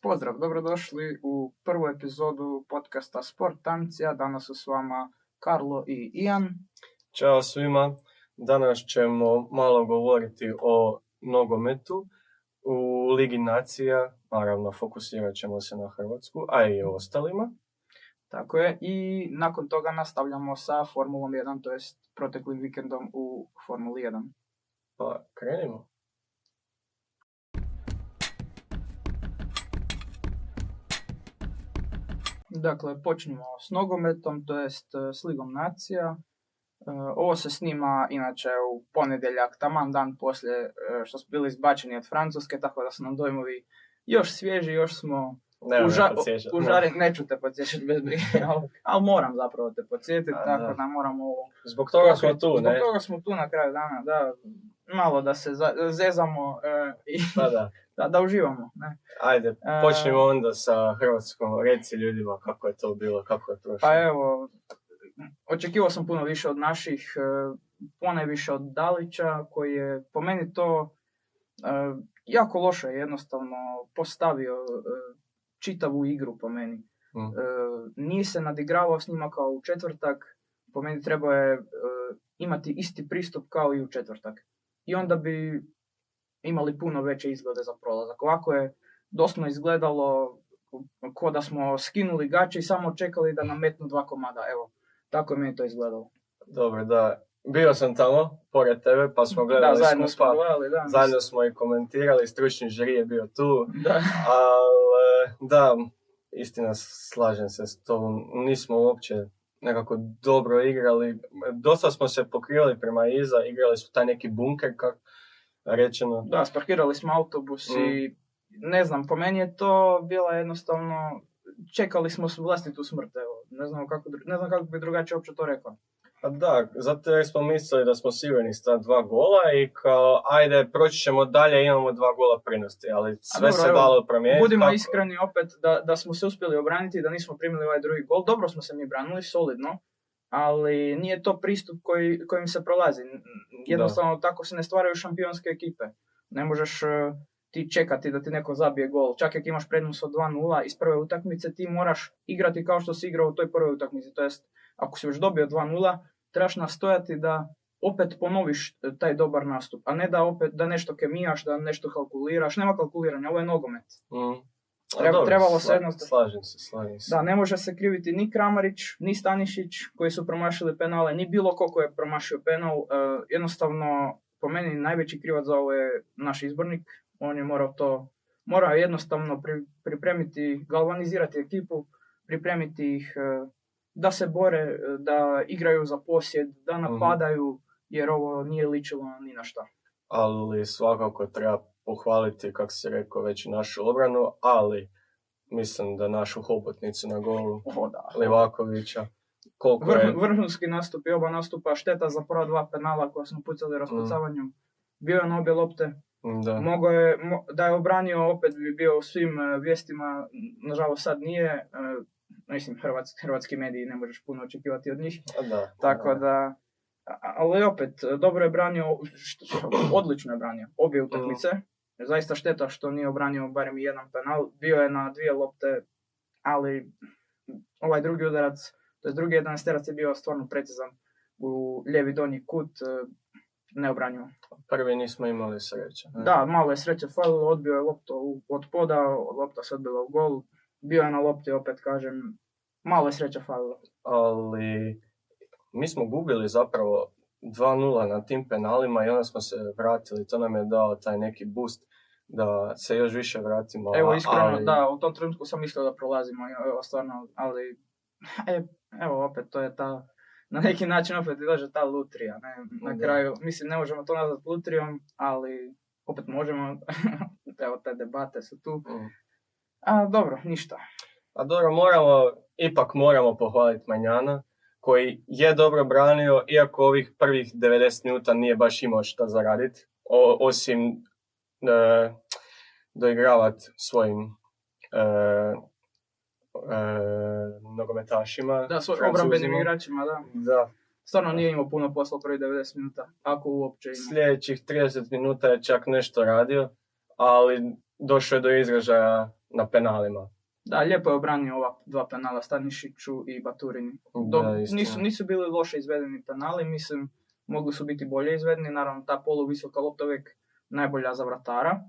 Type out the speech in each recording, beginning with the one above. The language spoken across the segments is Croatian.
Pozdrav, dobrodošli u prvu epizodu podcasta Sport Ambicija. Danas su s vama Karlo i Ian. Ćao svima, danas ćemo malo govoriti o nogometu u Ligi nacija, naravno fokusirat ćemo se na Hrvatsku, a i o ostalima. Tako je, i nakon toga nastavljamo sa Formulom 1, to jest proteklim vikendom u Formuli 1. Pa krenimo. Dakle, počnemo s nogometom, to jest s Ligom nacija. Ovo se snima inače u ponedjeljak, taman dan poslije što smo bili izbačeni od Francuske, tako da su nam dojmovi još svježi, još smo užareni. Neću te podsjećati bez brige, ali moram zapravo te podsjetiti, tako da moramo ovo... Zbog toga smo tu, ne? Zbog toga smo tu na kraju dana, da, malo da se zezamo i da uživamo. Ne? Ajde, počnemo onda sa Hrvatskom, reci ljudima kako je to bilo, kako je prošlo. Pa evo, očekivao sam puno više od naših, ponajviše od Dalića, koji je po meni to jako loše jednostavno postavio čitavu igru po meni. Nije se nadigravao s njima kao u četvrtak, po meni trebao je imati isti pristup kao i u četvrtak. I onda bi imali puno veće izglede za prolazak. Ovako je doslovno izgledalo ko da smo skinuli gače i samo čekali da nam metnu 2 komada. Evo, tako je meni to izgledalo. Dobro, da. Bio sam tamo, pored tebe, pa smo gledali zajedno smo i komentirali, stručni žiri je bio tu. Ali, da, istina, slažem se s tobom, nismo uopće nekako dobro igrali. Dosta smo se pokrivali prema iza, igrali smo taj neki bunker, kako rečeno. Da, sparkirali smo autobus i ne znam, po meni je to bila jednostavno, čekali smo vlastitu smrt, evo. Ne znam kako bi drugačije uopće to rekao. A da, zato jer smo mislili da smo sigurni sa 2 gola i kao, ajde, proći ćemo dalje, imamo 2 gola prednosti, ali sve dobro, se dalo promijeniti. Budimo iskreni opet da smo se uspjeli obraniti, da nismo primili ovaj drugi gol. Dobro smo se mi branili, solidno, ali nije to pristup kojim se prolazi. Jednostavno tako se ne stvaraju šampionske ekipe. Ne možeš ti čekati da ti neko zabije gol. Čak ako imaš prednost od 2-0 iz prve utakmice, ti moraš igrati kao što si igrao u toj prvoj utakmici. To jest, ako si već dobio 2-0, trebaš nastojati da opet ponoviš taj dobar nastup, a ne da nešto kemijaš, da nešto kalkuliraš. Nema kalkuliranja, ovo je nogomet. Trebalo se jednostavno... Slažem se. Da, ne može se kriviti ni Kramarić, ni Stanišić koji su promašili penale, ni bilo ko je promašio penal. Jednostavno, po meni najveći krivac za ovo je naš izbornik. On je morao jednostavno pripremiti, galvanizirati ekipu, pripremiti ih da se bore, da igraju za posjed, da napadaju, jer ovo nije ličilo ni na šta. Ali svakako treba pohvaliti, kako si rekao, već našu obranu, ali mislim da našu hobotnicu na golu Livakovića. Vrhunski nastup i oba nastupa, šteta za prva 2 penala koja smo pucali raspucavanjem. Bio je na obje lopte. Da je obranio, opet bi bio u svim vijestima, nažalost sad nije. Mislim, hrvatski mediji ne možeš puno očekivati od njih. Tako da, ali opet, dobro je branio, odlično je branio obje utakmice. Zaista šteta što nije obranio barem jedan penal. Bio je na 2 lopte, ali ovaj drugi udarac, to je drugi 11-terac je bio stvarno precizan u lijevi donji kut, neobranjivo. Prvi nismo imali sreće. Da, malo je sreće falilo, odbio je loptu od poda, lopta se odbila u gol. Bio je na lopti, opet kažem, malo je sreća falilo. Ali mi smo gubili zapravo 2-0 na tim penalima i onda smo se vratili. To nam je dao taj neki boost da se još više vratimo. Evo, iskreno, da, u tom trenutku sam mislio da prolazimo, stvarno, ali evo, opet, to je ta, na neki način opet dođe ta lutrija. Na kraju, mislim, ne možemo to nazvati lutrijom, ali opet možemo, evo, te debate su tu. A dobro, ništa. A dobro, moramo pohvaliti Manjana, koji je dobro branio, iako ovih prvih 90 minuta nije baš imao šta zaraditi, osim doigravati svojim nogometašima. Da, svojim obrambenim igračima, da. Stvarno nije imao puno posla prvih 90 minuta, ako uopće ima. Sljedećih 30 minuta je čak nešto radio, ali došao je do izražaja na penalima. Da, lijepo je obranio ova 2 penala, Stanišiću i Baturini. Nisu bili loše izvedeni penali, mislim, mogli su biti bolje izvedeni. Naravno, ta poluvisoka lopta uvijek najbolja za vratara,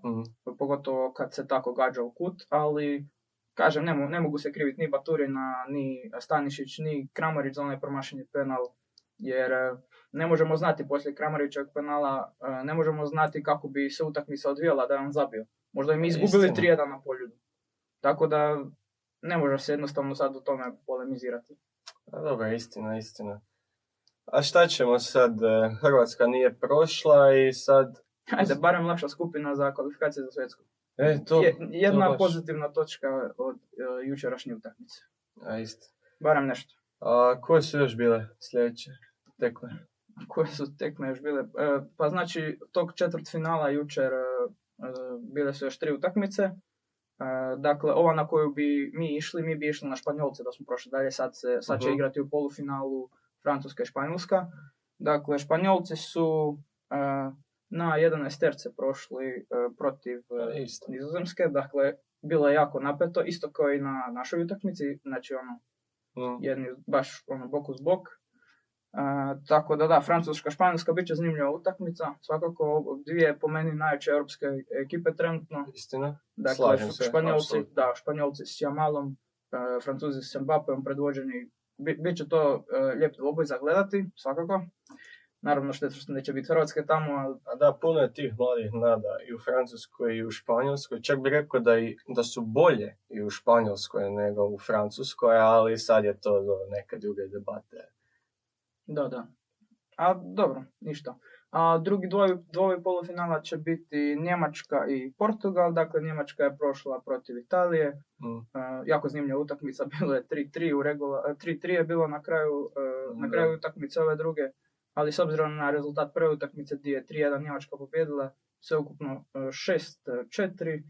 pogotovo kad se tako gađa u kut, ali kažem, ne mogu se kriviti ni Baturina, ni Stanišić, ni Kramarić za onaj promašeni penal, jer ne možemo znati poslije Kramarićevog penala, ne možemo znati kako bi se utakmica odvijala da je on zabio. Možda im izgubili 3-1 na Poljudu. Tako da ne može se jednostavno sad o tome polemizirati. Dobro, istina. A šta ćemo sad? Hrvatska nije prošla i sad... Ajde, barem lakša skupina za kvalifikacije za svjetsku. Jedna pozitivna točka od jučerašnje utakmice. A isto. Barem nešto. A koje su još bile sljedeće tekme? Koje su tekme još bile? Pa znači, tog četvrtfinala jučer bile su još 3 utakmice. Dakle, ova na koju bi mi bi išli na Španjolce da smo prošli dalje, sad će igrati u polufinalu Francuska i Španjolska. Dakle, Španjolci su na 11 terce prošli protiv Nizozemske, dakle, bilo je jako napeto, isto kao i na našoj utakmici, znači jedni baš bok uz bok. Tako da Francuska, Španjolska bit će zanimljiva utakmica, svakako 2 po meni najjače europske ekipe trenutno. Istina, dakle, slažem se. Španjolci s Jamalom, Francuzi s Mbappéom predvođeni, bit će to lijep dvoboj za gledati, svakako. Naravno što neće biti Hrvatske tamo. A da, puno je tih mladih nada i u Francuskoj i u Španjolskoj. Čak bih rekao da su bolje i u Španjolskoj nego u Francuskoj, ali sad je to neke druge debate. Da. A dobro, ništa. A drugi dvoboj polufinala će biti Njemačka i Portugal. Dakle, Njemačka je prošla protiv Italije. Jako zanimljiva utakmica, bilo je 3-3 je bilo na kraju utakmice ove druge. Ali s obzirom na rezultat prve utakmice gdje je 3-1 Njemačka pobjedila, sveukupno 6-4,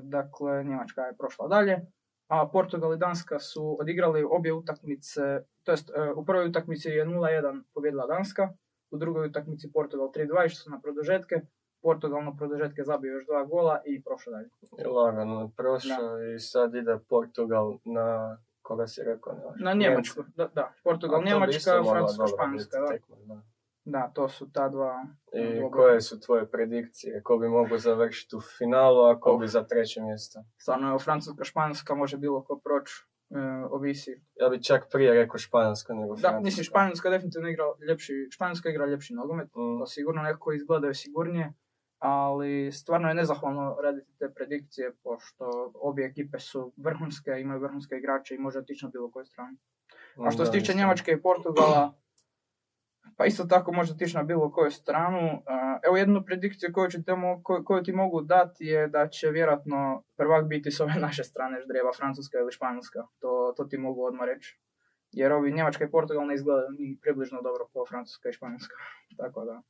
dakle Njemačka je prošla dalje. A Portugal i Danska su odigrali obje utakmice, to jest u prvoj utakmici je 0-1 pobjedila Danska, u drugoj utakmici Portugal 3-2 išli su na produžetke, Portugal na produžetke zabio još 2 gola i prošao dalje. I lagano prošao i sad ide Portugal na... Koga si rekao? Na Njemačku, da. Portugal, Njemačka, Francuska, Španjolska. Da, to su ta 2. I koje su tvoje predikcije? Ko bi mogu završiti u finalu, a ko bi za 3. mjesto? Stvarno, Francuska, Španjolska može bilo ko proći, ovisi. Ja bi čak prije rekao Španjolska nego Francuska. Da, mislim, Španjolska definitivno igra ljepši nogomet, to sigurno nekako izgledaju sigurnije. Ali stvarno je nezahvalno raditi te predikcije, pošto obje ekipe su vrhunske, imaju vrhunske igrače i može otići na bilo koju stranu. A što se tiče Njemačke i Portugala, pa isto tako može otići na bilo koju stranu. Evo jednu predikciju koju ti mogu dati je da će vjerojatno prvak biti s ove naše strane ždrijeba, Francuska ili Španjolska. To ti mogu odmah reći. Jer ovi Njemačka i Portugal ne izgledaju ni približno dobro po Francuska i Španjolska. Tako da...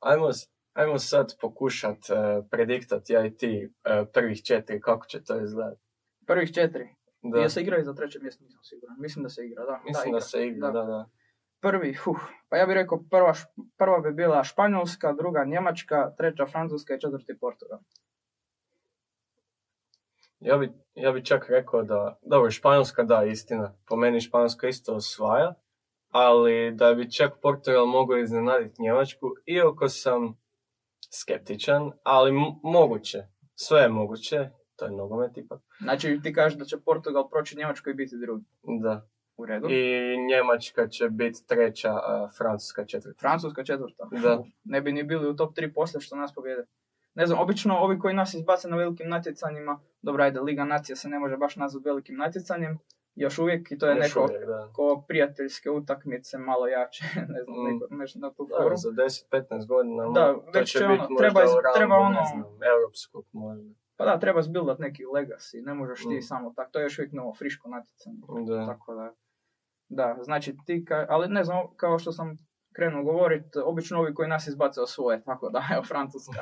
Ajmo sad pokušat prediktati ja i ti prvih 4, kako će to izgledati. Prvih 4? Da. Se igraju za 3. mjesto, nisam siguran. Mislim da se igra, da. Mislim da se igra, da. Prvi, pa ja bih rekao prva bi bila Španjolska, druga Njemačka, 3. Francuska i 4. Portugal. Ja bi čak rekao da, dobro, Španjolska da, istina. Po meni Španjolska isto osvaja, ali da bi čak Portugal mogao iznenaditi Njemačku, iako sam skeptičan, ali moguće. Sve je moguće, to je nogomet ipak. Znači ti kažeš da će Portugal proći Njemačku i biti drugi? Da. U redu. I Njemačka će biti 3, Francuska 4. Francuska 4. Da. Ne bi ni bili u top 3 poslije što nas pobjede. Ne znam, obično ovi koji nas izbace na velikim natjecanjima, dobro ajde, Liga nacija se ne može baš nazvati velikim natjecanjem, još uvijek i to je neko ko prijateljske utakmice malo jače, ne znam, nešto na tu foru. Za 10-15 godina to će biti treba europskog možda. Pa da, treba zbildat neki legacy, ne možeš ti samo tako, to je još uvijek novo friško natjecanje. Tako da, znači ti, ali ne znam, kao što sam krenuo govoriti, obično ovi koji nas izbace osvoje, tako da, evo, Francuska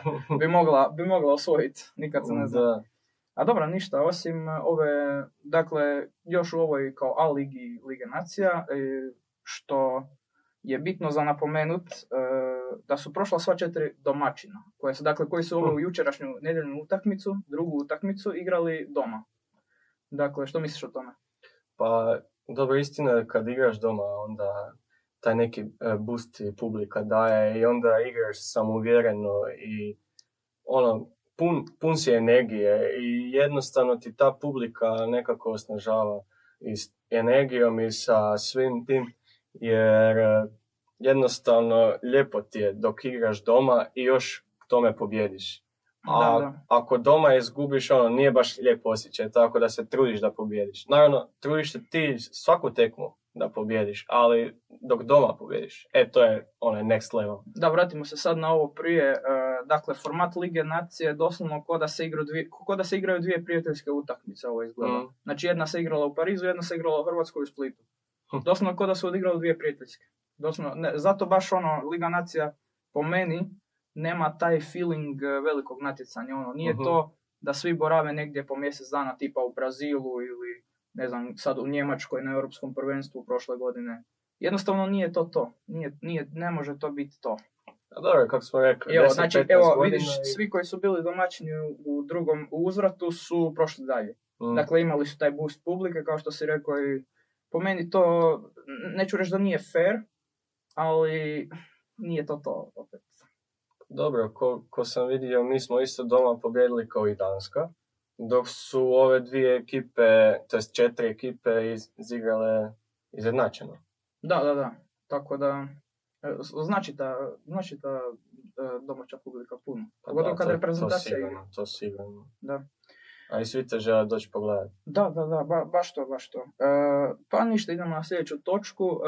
bi mogla osvojiti, nikad se ne zna. Da. A dobro, ništa, osim ove, dakle, još u ovoj kao A ligi Lige nacija, što je bitno za napomenut, da su prošla sva 4 domaćina, koji su ovu jučerašnju nedjeljnu utakmicu, drugu utakmicu, igrali doma. Dakle, što misliš o tome? Pa, dobro, istina je kad igraš doma, onda taj neki boost publika daje i onda igraš samouvjereno i pun si energije i jednostavno ti ta publika nekako osnažava i s energijom i sa svim tim, jer jednostavno lijepo ti je dok igraš doma i još tome pobjediš. A ako doma izgubiš, nije baš lijep osjećaj, tako da se trudiš da pobjediš. Naravno, trudiš se ti svaku tekmu da pobjediš, ali dok doma pobjediš, to je onaj next level. Da, vratimo se sad na ovo prije. Dakle, format Lige nacije je doslovno ko da se igraju dvije prijateljske utakmice, ovo izgleda. Znači, jedna se igrala u Parizu, jedna se igrala u Hrvatskoj u Splitu. Doslovno ko da su odigrali dvije prijateljske. Zato baš Liga nacija po meni nema taj feeling velikog natjecanja. Nije to da svi borave negdje po mjesec dana, tipa u Brazilu ili ne znam, sad u Njemačkoj na Europskom prvenstvu prošle godine. Jednostavno nije to. Ne može to biti to. A dobro, kako smo rekli, vidiš, svi koji su bili domaćini u uzvratu su prošli dalje. Dakle, imali su taj boost publike, kao što si rekao, i po meni to, neću reći da nije fair, ali nije to opet. Dobro, ko sam vidio, mi smo isto doma pobjedili kao i Danska, dok su ove dvije ekipe, to jest 4 ekipe izigrale izjednačeno. Da. Tako da, znači ta domaća publika puno. Pogotovo kad reprezentacija igra. To sigurno. Da. A i svi te žele doći pogledati. Da, baš to. Pa ništa, idemo na sljedeću točku.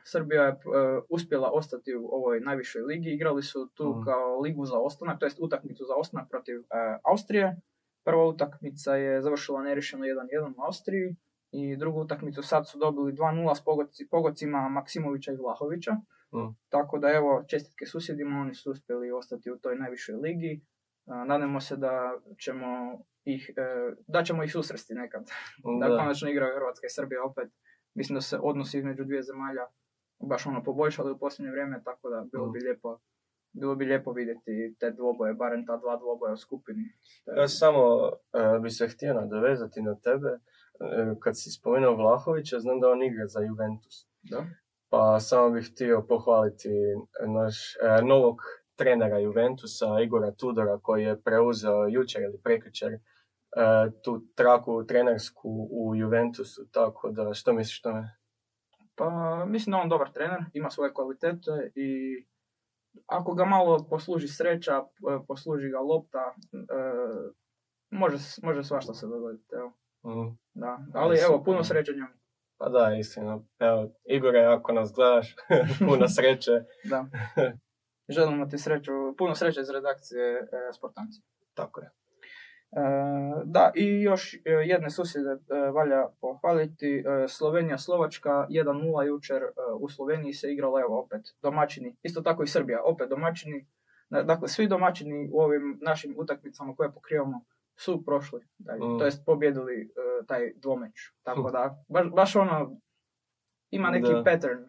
Srbija je uspjela ostati u ovoj najvišoj ligi. Igrali su tu kao ligu za ostanak, to jest utakmicu za ostanak protiv Austrije. Prva utakmica je završila neriješeno 1-1 u Austriji i drugu utakmicu sad su dobili 2-0 s pogocima Maksimovića i Vlahovića. Tako da evo, čestitke susjedima, oni su uspjeli ostati u toj najvišoj ligi. Nadamo se da ćemo ih susresti nekad. Da konačno igraju Hrvatska i Srbija opet. Mislim da se odnosi između dvije zemalja baš poboljšali u posljednje vrijeme, tako da bilo bi lijepo vidjeti te dvoboje, barem ta dva dvoboja u skupini. Ja samo bi se htio nadovezati na tebe. Kad si spomenuo Vlahovića, znam da on igra za Juventus. Da? Pa samo bih htio pohvaliti naš novog trenera Juventusa, Igora Tudora, koji je preuzeo jučer ili prekjučer tu traku trenersku u Juventusu, tako da što misliš tome? Pa mislim da on dobar trener, ima svoje kvalitete i ako ga malo posluži sreća, posluži ga lopta, može svašta se dogoditi. Evo. Da. Ali evo, puno sreće njemu. Pa da, istina. Evo, Igore, ako nas gledaš, puno sreće. Da. Želimo ti puno sreće iz redakcije Sportanci. Tako je. Da, i još jedne susjede valja pohvaliti. Slovenija-Slovačka 1-0 jučer u Sloveniji se igralo, evo opet domaćini. Isto tako i Srbija, opet domaćini. Dakle, svi domaćini u ovim našim utakmicama koje pokrivamo su prošli. To jest pobjedili taj dvomeć. Tako da, baš ima neki pattern.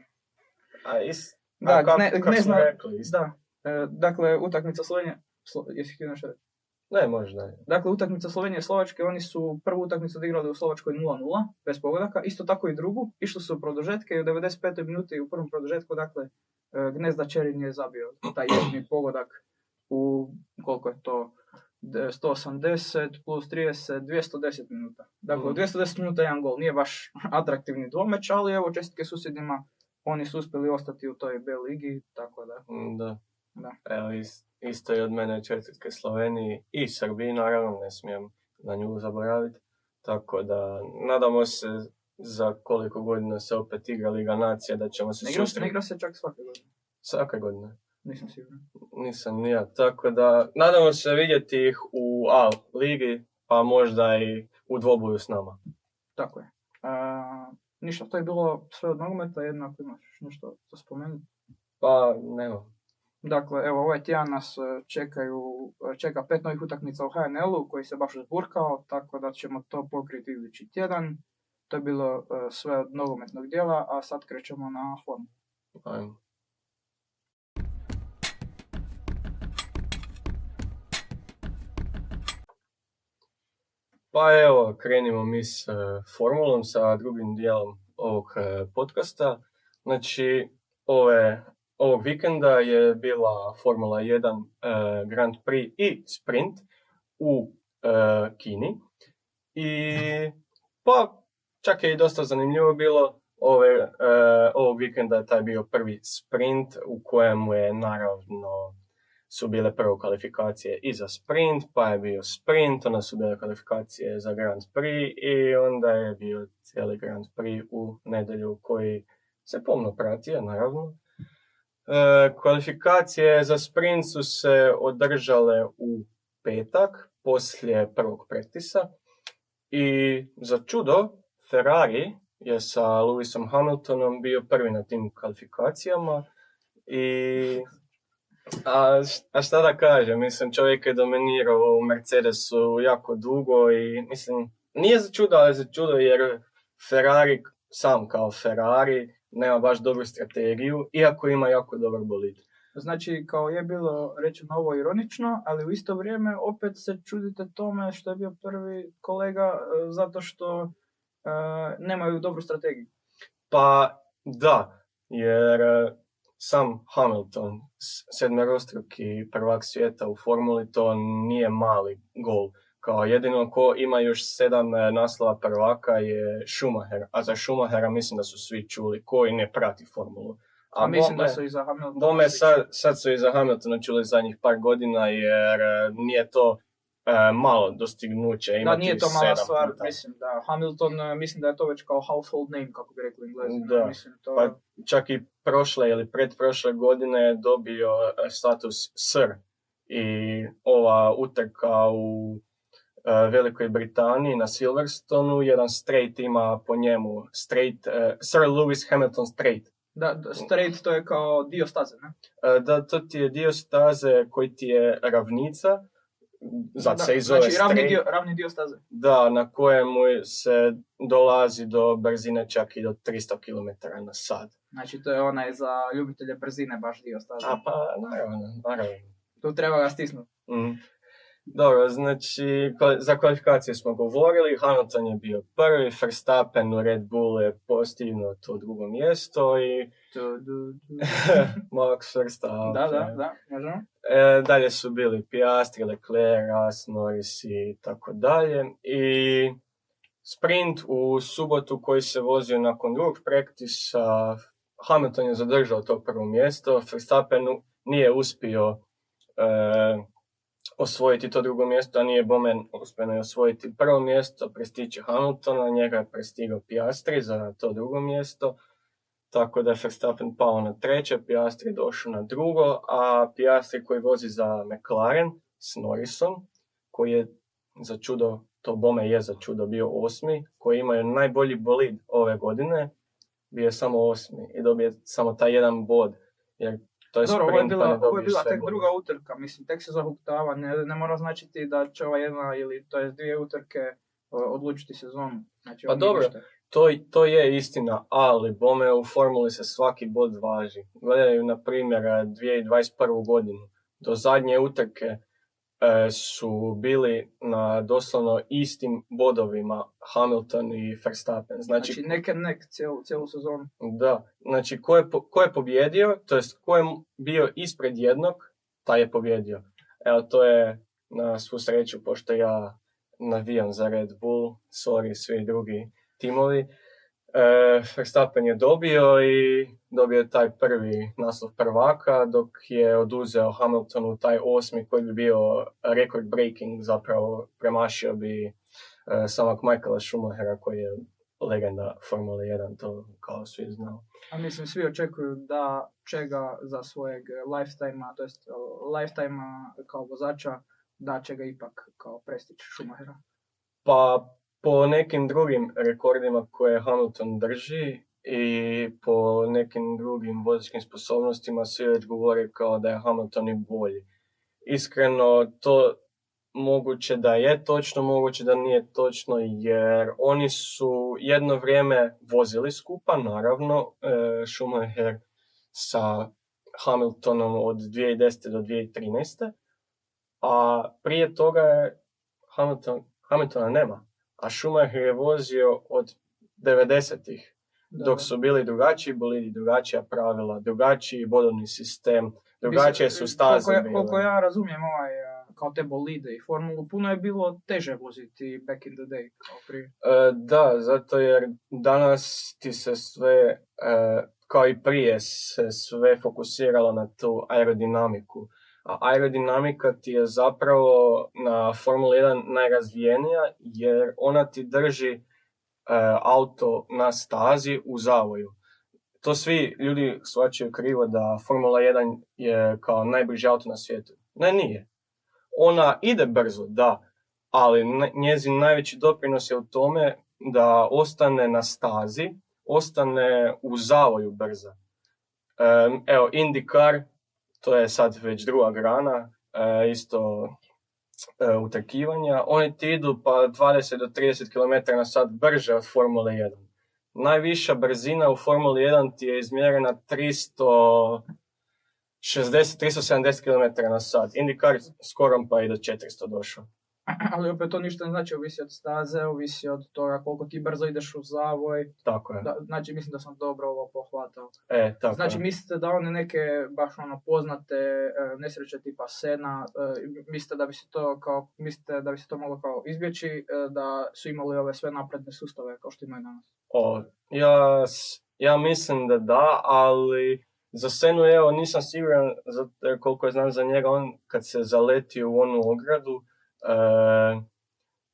Dakle, utakmica Slovenije... Jesi htio nešto reći? Ne, možda. Dakle, utakmica Slovenije i Slovačke, oni su prvu utakmicu odigrali u Slovačkoj 0-0, bez pogodaka, isto tako i drugu. Išli su u produžetke i u 95. minuti u prvom produžetku, dakle, Gnezda Čerin je zabio taj jedini pogodak u, koliko je to, 180 plus 30, 210 minuta. Dakle, u 210 minuta jedan gol. Nije baš atraktivni dvomeč, ali evo, čestitke susjedima, oni su uspjeli ostati u toj B ligi, tako da. Da. Evo, isto i od mene čestitke Sloveniji i Srbiji, naravno, ne smijem na nju zaboraviti. Tako da, nadamo se za koliko godina se opet igra Liga nacija, da ćemo se susreti. Ne igra se čak svake godine. Svake godine? Nisam siguran. Nisam ni ja, tako da, nadamo se vidjeti ih u A ligi, pa možda i u dvoboju s nama. Tako je. Ništa, to je bilo sve od nogometa, jednako imaš nešto za spomenuti? Pa, nema. Dakle, evo, ovaj tjedan nas čeka 5 novih utakmica u HNL-u koji se baš uzburkao, tako da ćemo to pokriti idući tjedan. To je bilo sve od nogometnog dijela, a sad krećemo na formu. Ajmo. Pa evo, krenimo mi s formulom, sa drugim dijelom ovog podcasta. Znači, ovog vikenda je bila Formula 1 Grand Prix i sprint u Kini. I pa čak je i dosta zanimljivo bilo. Ovog vikenda je taj bio prvi sprint u kojemu je naravno su bile prvo kvalifikacije i za sprint, pa je bio sprint, onda su bile kvalifikacije za Grand Prix i onda je bio cijeli Grand Prix u nedjelju koji se pomno pratio, naravno. Kvalifikacije za sprint su se održale u petak, poslije prvog prektisa i za čudo Ferrari je sa Lewisom Hamiltonom bio prvi na tim kvalifikacijama i a šta da kažem, mislim čovjek je dominirao u Mercedesu jako dugo i mislim nije za čudo, ali za čudo jer Ferrari sam kao Ferrari nema baš dobru strategiju, iako ima jako dobar bolid. Znači, kao je bilo rečeno ovo ironično, ali u isto vrijeme opet se čudite tome što je bio prvi kolega zato što nemaju dobru strategiju. Pa da, jer sam Hamilton, sedmerostruki prvak svijeta u formuli, to nije mali gol. Kao jedino ko ima još 7 naslova prvaka je Schumacher, a za Schumachera mislim da su svi čuli koji ne prati formulu. A mislim da su i za Hamiltona. Sad su i za Hamiltona čuli zadnjih par godina jer nije to malo dostignuće. Da, nije to mala stvar, mislim da Hamilton, mislim da je to već kao household name, kako bi rekli Englezi. Da, mislim, to... pa čak i prošle ili predprošle godine je dobio status Sir i ova utrka u Velikoj Britaniji na Silverstonu, jedan straight ima po njemu, Sir Lewis Hamilton straight. Da, straight to je kao dio staze, ne? Da, to ti je dio staze koji ti je ravnica, zato se i zove znači ravni dio staze. Da, na kojemu se dolazi do brzine čak i do 300 km/h. Znači to je onaj za ljubitelje brzine baš dio staze. A pa, naravno. Tu treba ga stisnuti. Dobro, znači za kvalifikacije smo govorili, Hamilton je bio prvi, Verstappen u Red Bullu je postignuo to drugo mjesto i Max Verstappen. Da, možemo. Dalje su bili Piastri, Leclerc, Norris i tako dalje. I sprint u subotu koji se vozio nakon drugog praktisa, Hamilton je zadržao to prvo mjesto, Verstappen nije uspio osvojiti to drugo mjesto, a nije bome uspjeno osvojiti prvo mjesto, prestići Hamiltona, njega je prestigao Piastri za to drugo mjesto, tako da je Verstappen pao na treće, Piastri došao na drugo, a Piastri koji vozi za McLaren s Norrisom, koji je za čudo, to bome je za čudo bio 8, koji imaju najbolji bolid ove godine, bio je samo 8 i dobije samo taj jedan bod, jer to je dobro, ovo je bila tek druga utrka, mislim, tek se zahuktava, ne mora značiti da će ova jedna ili to je 2 utrke odlučiti sezonu. Znači, pa dobro, to je istina, ali bome u formuli se svaki bod važi. Gledaju, na primjer, 2021. godinu. Do zadnje utrke su bili na doslovno istim bodovima Hamilton i Verstappen. Znači nek cijelu sezonu. Da, znači ko je pobjedio, to jest ko je bio ispred jednog, taj je pobjedio. Evo, to je na svu sreću, pošto ja navijam za Red Bull, sorry svi drugi timovi. Verstappen je dobio taj prvi naslov prvaka, dok je oduzeo Hamiltonu taj 8. koji bi bio record breaking, zapravo premašio bi samog Michaela Schumachera koji je legenda Formule 1, to kao svi znao. A mislim, svi očekuju da će ga za svojeg lifetime-a, to jest lifetime-a kao vozača, da će ga ipak kao prestići Schumachera. Pa po nekim drugim rekordima koje Hamilton drži i po nekim drugim vozačkim sposobnostima svi već govore kao da je Hamilton i bolji. Iskreno, to moguće da je točno, moguće da nije točno, jer oni su jedno vrijeme vozili skupa, naravno, Schumacher sa Hamiltonom od 2010. do 2013. A prije toga je Hamiltona nema. A Schumacher je vozio od 90-ih, dok su bili drugačiji bolidi, drugačija pravila, drugačiji bodovni sistem, drugačije su staze bile. Koliko ja razumijem kao te bolide i formulu, puno je bilo teže voziti back in the day kao prije. Da, zato jer danas ti se sve, kao i prije, se sve fokusiralo na tu aerodinamiku. A aerodinamika ti je zapravo na Formula 1 najrazvijenija jer ona ti drži auto na stazi u zavoju. To svi ljudi shvaćaju krivo da Formula 1 je kao najbrži auto na svijetu. Ne, nije. Ona ide brzo, da, ali njezin najveći doprinos je u tome da ostane na stazi, ostane u zavoju brza. Evo, IndyCar, to je sad već druga grana, isto utrkivanja, oni ti idu pa 20 do 30 km na sat brže od Formule 1. Najviša brzina u Formuli 1 ti je izmjerena 370 km na sat. IndyCar skoro pa i do 400 došao. Ali opet to ništa ne znači, ovisi od staze, ovisi od toga koliko ti brzo ideš u zavoj. Tako je. Znači, mislim da sam dobro ovo pohvatao. Tako znači, je. mislite da one neke baš poznate nesreće tipa Sena, mislite da bi se to moglo kao izbjeći, da su imali ove sve napredne sustave kao što imaju danas? Ja mislim da, ali za Senu, evo, nisam siguran koliko je znam za njega, on kad se zaletio u onu ogradu,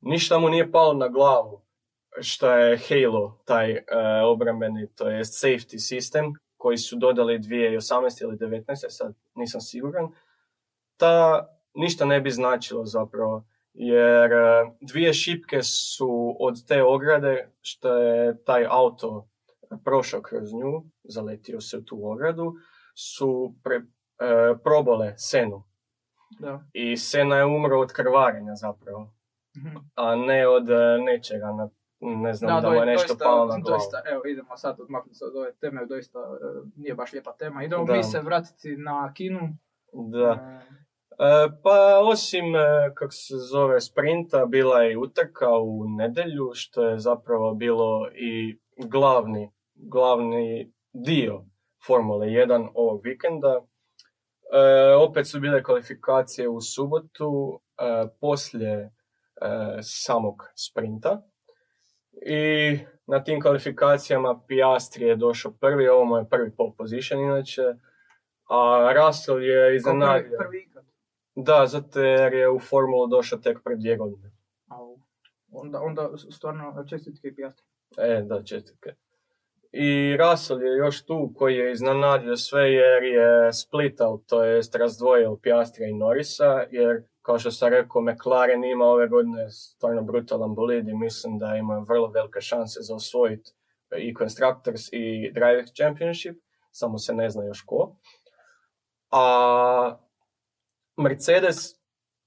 ništa mu nije palo na glavu, što je Halo, taj obrambeni, to je safety system, koji su dodali 2018 ili 2019, sad nisam siguran. Ništa ne bi značilo zapravo, jer dvije šipke su od te ograde, što je taj auto prošao kroz nju, zaletio se u tu ogradu, su probole Senu. Da. I Sena je umro od krvarenja zapravo, a ne od nečega, ne znam da mu je nešto palo na glavu. Evo, idemo sad odmaknuti se od ove teme, doista nije baš lijepa tema. Idemo mi se vratiti na Kinu. Da. Pa osim, kako se zove, sprinta, bila je i utrka u nedjelju, što je zapravo bilo i glavni dio Formule 1 ovog vikenda. Opet su bile kvalifikacije u subotu poslije samog sprinta i na tim kvalifikacijama Piastri je došao prvi, ovo mu je prvi pole position inače, a Russell je iznenadio. Prvi ikad? Da, zato jer je u Formulu došao tek pred 2 godine. Onda stvarno čestitke i Piastri. Da, čestitke. I Russell je još tu koji je iznenadio sve jer je splitao, to jest razdvojio Piastra i Norrisa, jer kao što sam rekao, McLaren ima ove godine stvarno brutalan bolid i mislim da ima vrlo velike šanse za osvojiti i Constructors i Drivers Championship, samo se ne zna još ko. A Mercedes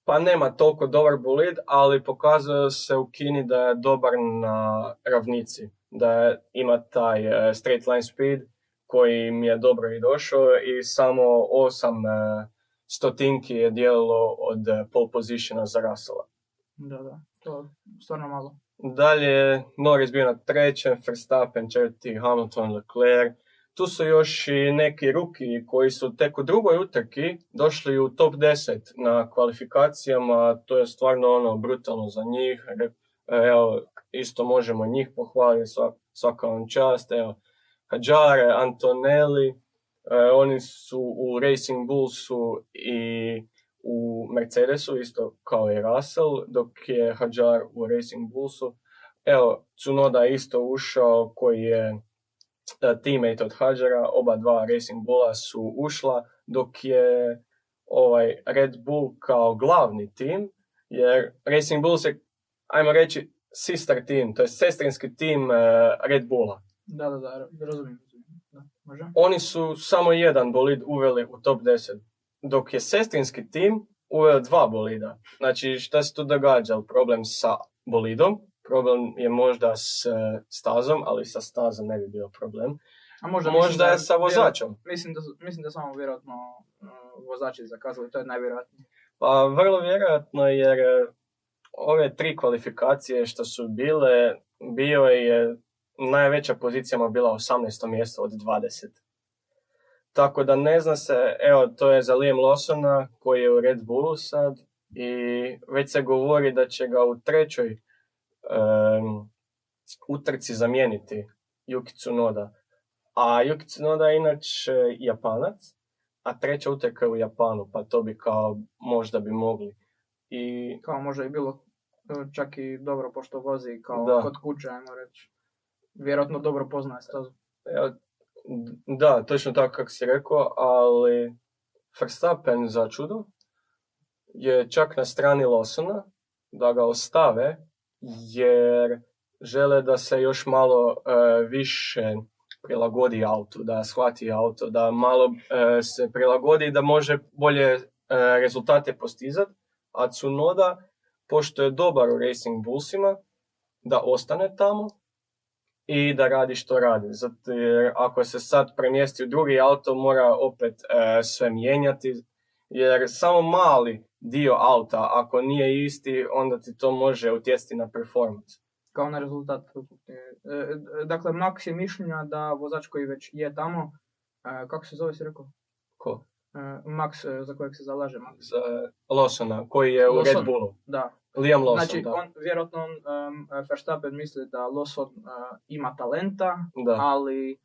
pa nema toliko dobar bolid, ali pokazuje se u Kini da je dobar na ravnici, da ima taj straight line speed koji mi je dobro i došao i samo 8 stotinki je dijelilo od pole positiona za Russella. Da, to je stvarno malo. Dalje je Norris bio na trećem, Verstappen četvrti, Hamilton, Leclerc. Tu su još i neki ruki koji su tek u drugoj utrki došli u top 10 na kvalifikacijama, to je stvarno brutalno za njih. Evo, isto možemo njih pohvaliti, svaka vam čast. Evo, Hadjar, Antonelli, oni su u Racing Bullsu i u Mercedesu, isto kao i Russell, dok je Hadjar u Racing Bullsu. Evo, Tsunoda je isto ušao, koji je teammate od Hadjara, oba dva Racing Bulla su ušla, dok je Red Bull kao glavni tim, jer Racing Bulls je, ajmo reći, sister team, to je sestrinski tim Red Bulla. Da, razumijem. Može? Oni su samo jedan bolid uveli u top 10, dok je sestrinski tim uveo 2 bolida. Znači, šta se tu događa? Problem sa bolidom, problem je možda s stazom, ali sa stazom ne bi bio problem. A možda je sa vozačom. Mislim da samo vjerojatno vozači zakazali, to je najvjerojatnije. Pa vrlo vjerojatno, jer ove 3 kvalifikacije što su bile, bio je najveća pozicijama bila 18. mjesto od 20. Tako da ne zna se, evo, to je za Liam Lawsona koji je u Red Bullu sad i već se govori da će ga u 3. utrci zamijeniti Yuki Tsunoda. A Yuki Tsunoda je inače Japanac, a 3. utrka je u Japanu, pa to bi kao možda bi mogli. I kao možda je bilo čak i dobro pošto vozi kao kod kuće, ajmo reći. Vjerojatno dobro poznaje stazu. Da, točno tako kako si rekao, ali Verstappen za čudo je čak na strani Lawsona da ga ostave, jer žele da se još malo više prilagodi autu, da shvati auto, da malo se prilagodi da može bolje rezultate postizati, a Tsunoda, pošto je dobar u Racing Bullsima, da ostane tamo i da radi što radi. Zato jer ako se sad premjesti u drugi auto, mora opet sve mijenjati, jer samo mali dio auta, ako nije isti, onda ti to može utjecati na performance. Kao na rezultat. Dakle, Max je mišljenja da vozač koji već je tamo, kako se zove si rekao? Ko? Max, za kojeg se zalaže Max? Za Lawsona, koji je u Red Bullu. Da. Liam Lawson, znači, da. Vjerojatno Verstappen misli da Lawson ima talenta, ali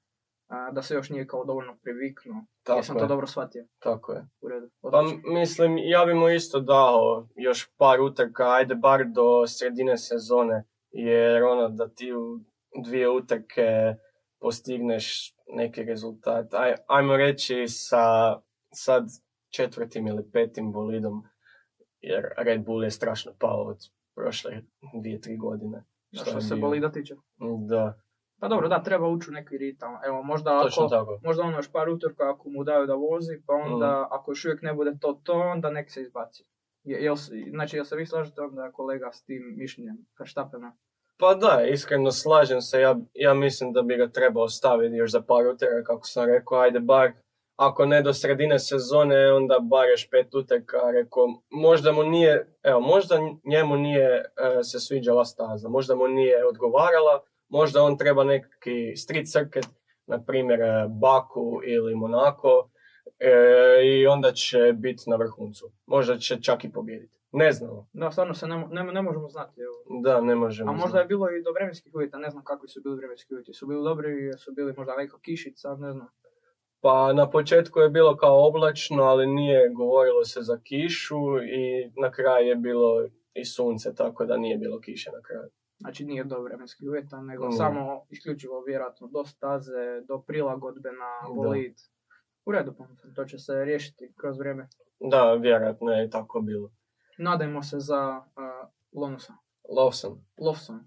da se još nije kao dovoljno priviknuo. Jesam to dobro shvatio? Tako je. U redu. Pa mislim, ja bi mu isto dao još par utrka, ajde bar do sredine sezone, jer da ti u 2 utrke postigneš neki rezultat. Ajmo reći sa sad 4. ili 5. bolidom, jer Red Bull je strašno pao od prošle 2-3 godine. Što se bolida tiče? Da. Pa dobro, da, treba ući u neki ritam. Evo, možda ono još par utrka ako mu daju da vozi, pa onda ako još uvijek ne bude to, onda nek se izbaci. Znači, jel se vi slažete onda kolega s tim mišljenjem Verstappena? Pa da, iskreno slažem se. Ja mislim da bi ga trebao staviti još za par utrka, kako sam rekao, ajde bar, ako ne do sredine sezone, onda bar još 5 utrka, rekao, možda njemu nije se sviđala staza, možda mu nije odgovarala, možda on treba neki street circuit, na primjer Baku ili Monaco, i onda će biti na vrhuncu. Možda će čak i pobijediti. Ne znamo. Da, stvarno se ne možemo znati. Evo. Da, ne možemo. A možda je bilo i do vremenskih uvjeta, ne znam kakvi su bili vremenski uvjeti. Su bili dobri, su bili možda neka kišica, ne znam. Pa na početku je bilo kao oblačno, ali nije govorilo se za kišu i na kraju je bilo i sunce, tako da nije bilo kiše na kraju. Znači nije do vremenskih uvjeta, nego samo isključivo vjerojatno do staze, do prilagodbe na bolid. U redu, to će se riješiti kroz vrijeme. Da, vjerojatno je tako bilo. Nadajmo se za Lawson.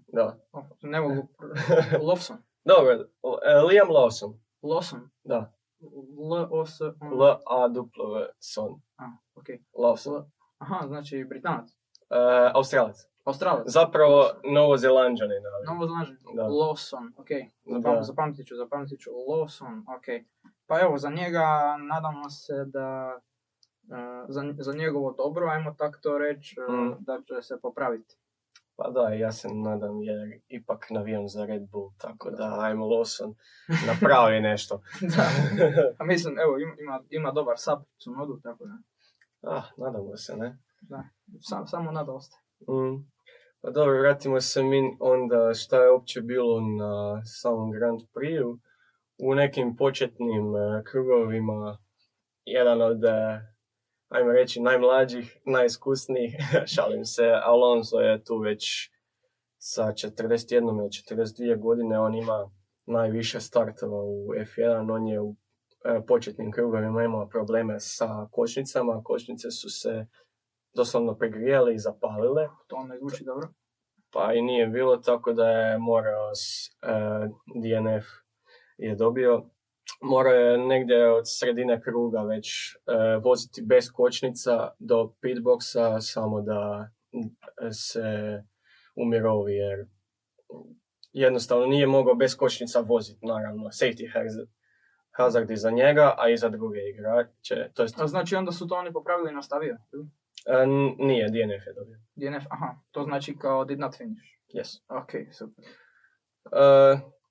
Da. Ne mogu. Lawson. Dobro, Liam Lawson. Lawson? Da. L-O-S-O-N. L-A-W-S-O-N. Okej. Lawson. Aha, znači Britanac. Australac. Zapravo Novozelanđanin. Lawson, okej. Zapamtit ću. Lawson, okej. Pa evo, za njega nadamo se da za njegovo dobro, ajmo tako to reći, da će se popraviti. Pa da, ja se nadam jer ipak navijam za Red Bull, tako da ajmo Lawson napravi nešto. Da, a mislim, evo, ima dobar sap Tsunodu, tako da. Nadamo se, ne? Da, samo nada ostaje. Pa dobro, vratimo se mi onda šta je uopće bilo na samom Grand Prixu. U nekim početnim krugovima jedan od, ajmo reći, najmlađih, najiskusnijih, šalim se, Alonso je tu već sa 41 ili 42 godine, on ima najviše startova u F1, on je u početnim krugovima imao probleme sa kočnicama, kočnice su se doslovno pregrijale i zapalile. To ne zvuči dobro. Pa i nije bilo, tako da je morao DNF je dobio. Morao je negdje od sredine kruga već voziti bez kočnica do pitboxa, samo da se umirovi, jer jednostavno nije mogao bez kočnica voziti, naravno, safety hazard i za njega, a i za druge igrače. A znači onda su to oni popravili i nastavio? Nije, DNF je dobio. DNF, aha, to znači kao did not finish. Yes. Ok, super.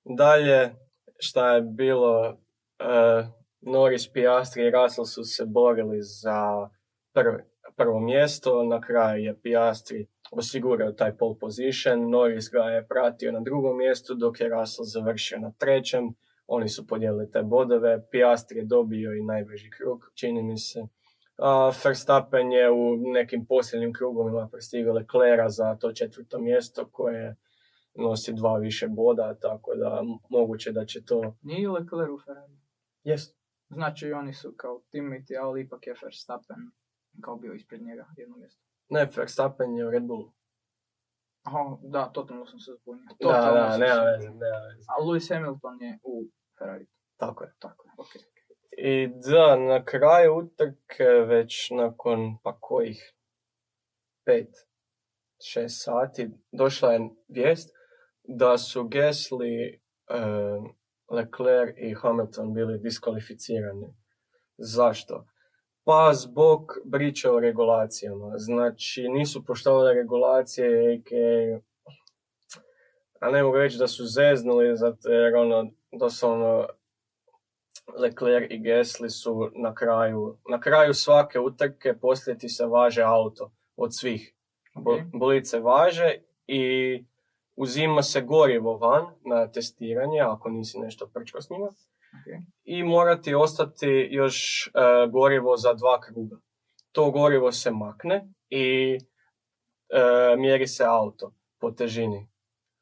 Dalje, šta je bilo, Norris, Piastri i Russell su se borili za prvo mjesto, na kraju je Piastri osigurao taj pole position, Norris ga je pratio na drugom mjestu, dok je Russell završio na trećem, oni su podijelili te bodove, Piastri je dobio i najbrži krug, čini mi se. Verstappen je u nekim posljednjim krugovima prestigao Leclerca za to 4. mjesto koje nosi 2 više boda, tako da moguće da će to... Nije Leclerc u Ferrari? Jest. Znači oni su kao teammate, ali ipak je Verstappen kao bio ispred njega jedno mjesto. Ne, Verstappen je u Red Bullu. Aha, da, totalno sam se zbunio. Da, nema veze. A Lewis Hamilton je u Ferrari. Tako je. Okay. I da, na kraju utrke, već nakon pa kojih 5-6 sati, došla je vijest da su Gasly, Leclerc i Hamilton bili diskvalificirani. Zašto? Pa zbog priče o regulacijama. Znači, nisu poštovali regulacije, a ne mogu reći da su zeznuli, zato jer doslovno Leclerc i Gasly su na kraju svake utrke poslije ti se važe auto od svih. Okay. Bolice važe i uzima se gorivo van na testiranje, ako nisi nešto prčko s njima. Okay. I mora ti ostati još gorivo za 2 kruga. To gorivo se makne i mjeri se auto po težini.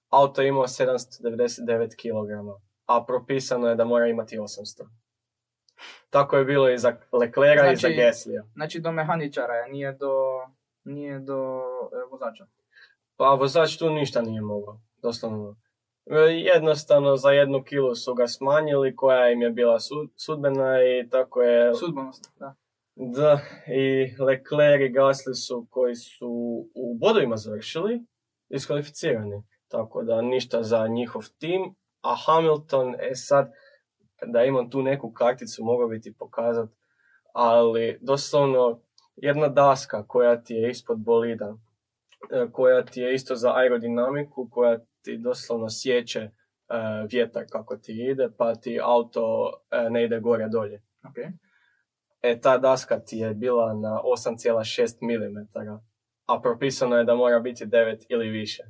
Auto ima 799 kg, a propisano je da mora imati 800. Tako je bilo i za Leclerca i za Gaslya. Znači do mehaničara je, nije do vozača. Pa vozač tu ništa nije mogao, doslovno. Jednostavno za 1 kilu su ga smanjili, koja im je bila sudbena i tako je... Sudbenost, da. Da, i Leclerc i Gasly su, koji su u bodovima završili, diskvalificirani. Tako da ništa za njihov tim, a Hamilton, sad, da imam tu neku karticu, mogao bi ti pokazati, ali doslovno jedna daska koja ti je ispod bolida, koja ti je isto za aerodinamiku, koja ti doslovno sjeće vjetar kako ti ide, pa ti auto ne ide gore dolje. Okay. Ta daska ti je bila na 8,6 mm, a propisano je da mora biti 9 ili više.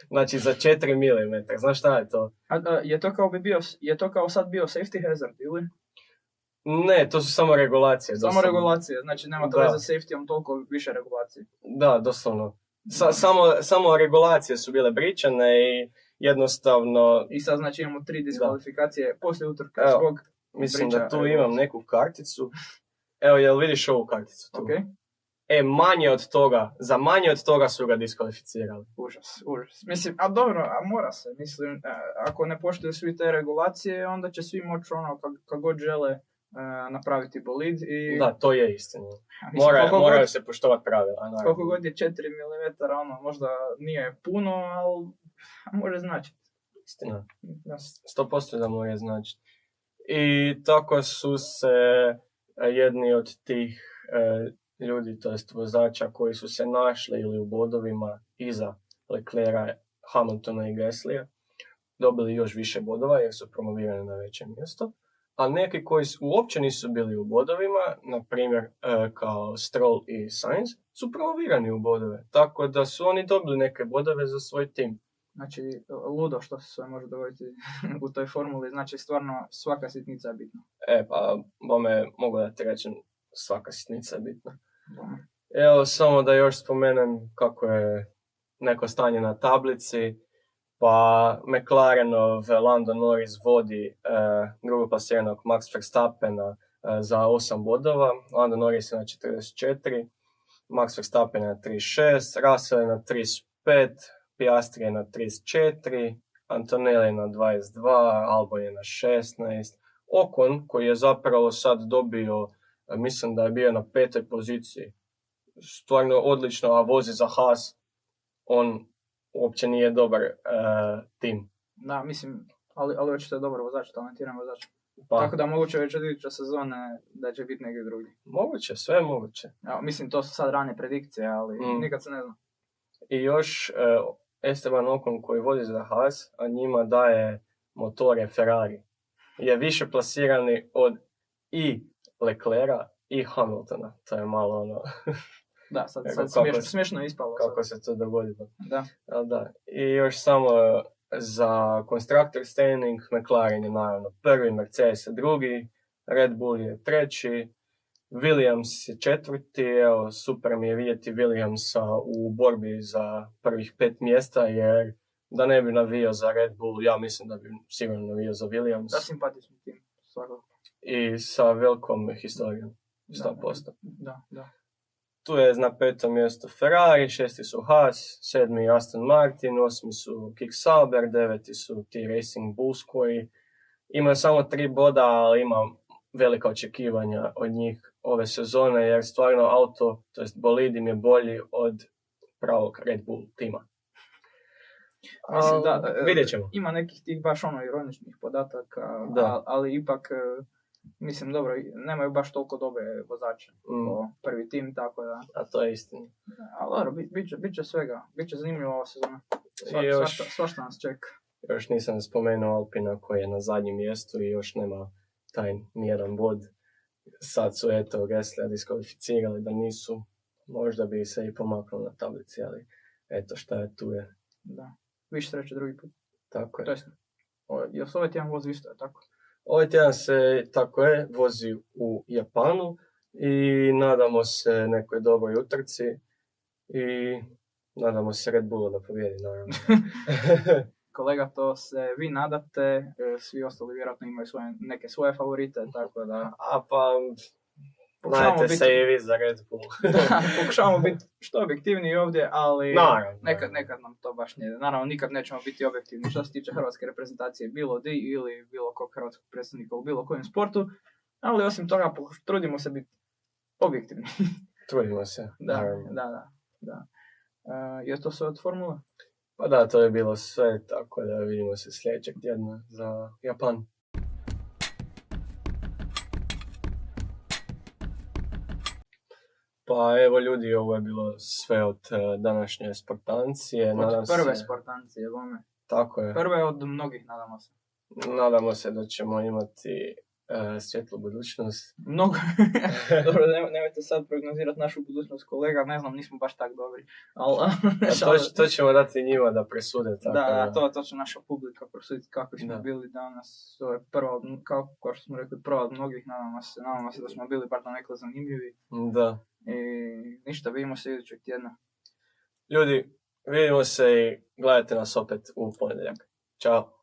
Znači za 4 mm, znaš šta je to? Je to kao sad bio safety hazard ili? Ne, to su samo regulacije. Samo regulacije, znači nema to veze sa safetyom, toliko više regulacije. Da, doslovno. Samo regulacije su bile bričane i jednostavno... I sad znači imamo 3 diskvalifikacije poslije utrke zbog mislim da tu imam neku karticu. Evo, jel vidiš ovu karticu tu? Okay. Za manje od toga su ga diskvalificirali. Užas. Mislim, a dobro, mora se. Mislim, ako ne poštuju svi te regulacije, onda će svi moći kako god žele napraviti bolid. I... Da, to je istina. Moraju se poštovati pravila. Koliko god je 4 mm, možda nije puno, ali može značiti. Istina. 100% da može značiti. I tako su se jedni od tih ljudi, to jest vozača koji su se našli ili u bodovima iza Leclerca, Hamiltona i Gaslya, dobili još više bodova jer su promovirani na veće mjesto, a neki koji uopće nisu bili u bodovima, na primjer kao Stroll i Sainz, su promovirani u bodove, tako da su oni dobili neke bodove za svoj tim. Znači, ludo što se sve može dogoditi u toj formuli, znači stvarno svaka sitnica je bitna. Pa mogu da ti rečem, svaka sitnica je bitna. Evo, samo da još spomenem kako je neko stanje na tablici, pa McLarenov Lando Norris vodi drugoplasiranog Max Verstappena za 8 bodova, Lando Norris je na 44, Max Verstappen je na 36, Russell je na 35, Piastri je na 34, Antonelli je na 22, Albon je na 16, Ocon koji je zapravo sad dobio, mislim da je bio na 5. poziciji, stvarno odlično, a vozi za Haas, on uopće nije dobar tim. Da, mislim, ali očito je dobar vozač, talentiran vozač. Tako da moguće već od iduće sezone da će biti negdje drugi. Moguće, sve je moguće. Ja, mislim, to su sad rane predikcije, ali nikad se ne zna. I još Esteban Ocon koji vodi za Haas, a njima daje motore Ferrari, je više plasirani od i Leclerca i Hamiltona. To je malo ono... Da, sad smiješno je ispalo. Kako se to dogodilo. Da. I još samo za Constructor Standing, McLaren je naravno prvi, Mercedes je drugi, Red Bull je treći, Williams je četvrti. Evo, super mi je vidjeti Williamsa u borbi za prvih 5 mjesta, jer da ne bi navio za Red Bull, ja mislim da bi sigurno navio za Williams. Da, simpatični tim, svakako. I sa velikom historijom, 100%. Da. Tu je na 5. mjestu Ferrari, 6. su Haas, 7. Aston Martin, 8. su Kick Sauber, 9. su T-Racing Bulls koji imaju samo 3 boda, ali imam velika očekivanja od njih ove sezone, jer stvarno auto, to jest bolid im je bolji od pravog Red Bull tima. Mislim, vidjet ćemo. Ima nekih tih baš ironičnih podataka, ali ipak... Mislim, dobro, nemaju baš toliko dobre vozače po prvi tim, tako da... A to je istina. Ali dobro, bit će svega. Bit će zanimljivo ova sezona. Svašta nas čeka. Još nisam spomenuo Alpina koji je na zadnjem mjestu i još nema taj nijedan bod. Sad su Gasly diskvalificirali da nisu. Možda bi se i pomaknuo na tablici, ali eto šta je tu je. Da, više sreće drugi put. Tako je. To jest, još ovaj tjedan vozi isto, je tako? Ovaj tjedan se, tako je, vozi u Japanu i nadamo se nekoj dobroj utrci i nadamo se Red Bullu da pobjedi, naravno. Kolega, to se vi nadate, svi ostali vjerojatno imaju neke svoje favorite, tako da... Najte se i vi za Red Bull. Da, pokušavamo biti što objektivniji ovdje, ali nekad nam to baš nije. Naravno, nikad nećemo biti objektivni što se tiče hrvatske reprezentacije, bilo di ili bilo kog hrvatskog predstavnika u bilo kojem sportu, ali osim toga trudimo se biti objektivni. Trudimo se. Da. Je to sve od formule? Pa da, to je bilo sve, tako da vidimo se sljedećeg tjedna za Japan. Pa evo ljudi, ovo je bilo sve od današnje sportancije. Sportancije, bome. Tako je. Prve od mnogih, nadamo se. Nadamo se da ćemo imati svjetlu budućnost. Mnogo. Dobro, nemojte sad prognozirati našu budućnost, kolega, ne znam, nismo baš tak dobri. To ćemo dati njima da presude. Tako to će naša publika presuditi kako smo bili danas. To je prvo, kao što smo rekli, prvo od mnogih, nadamo se da smo bili bar donekle zanimljivi. Da. I ništa, vidimo se idućeg tjedna. Ljudi, vidimo se i gledajte nas opet u ponedjeljak. Ćao.